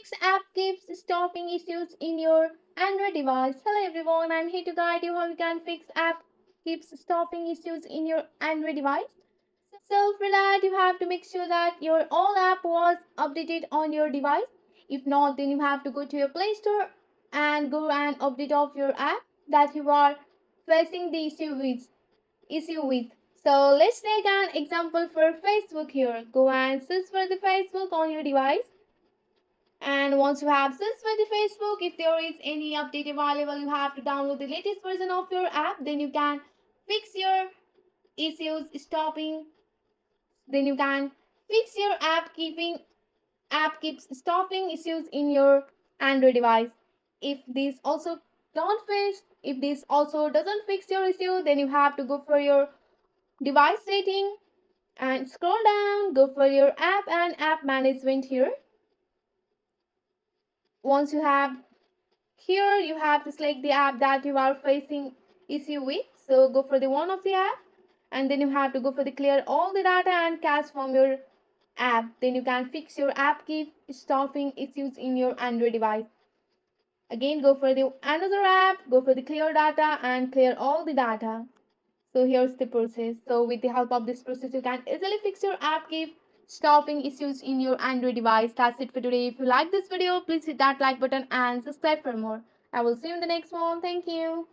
Fix app keeps stopping issues in your Android device. Hello everyone, I'm here to guide you how you can fix app keeps stopping issues in your Android device. So for that you have to make sure that your all app was updated on your device. If not, then you have to go to your Play Store and go and update of your app that you are facing the issue with. So let's take an example for Facebook here. Go and search for the Facebook on your device. And once you have searched for the Facebook, if there is any update available, you have to download the latest version of your app. Then you can fix your issues stopping. Then you can fix your app keeps stopping issues in your Android device. If this also doesn't fix your issue, then you have to go for your device setting and scroll down, go for your app and app management here. Once you have here, you have to select the app that you are facing issue with. So go for the one of the app, and then you have to go for the clear all the data and cache from your app. Then you can fix your app keep stopping issues in your Android device. Again, go for the another app, go for the clear data and clear all the data. So here's the process. So with the help of this process, you can easily fix your app keep stopping issues in your Android device. That's it for today. If you like this video, please hit that like button and subscribe for more. I will see you in the next one. Thank you.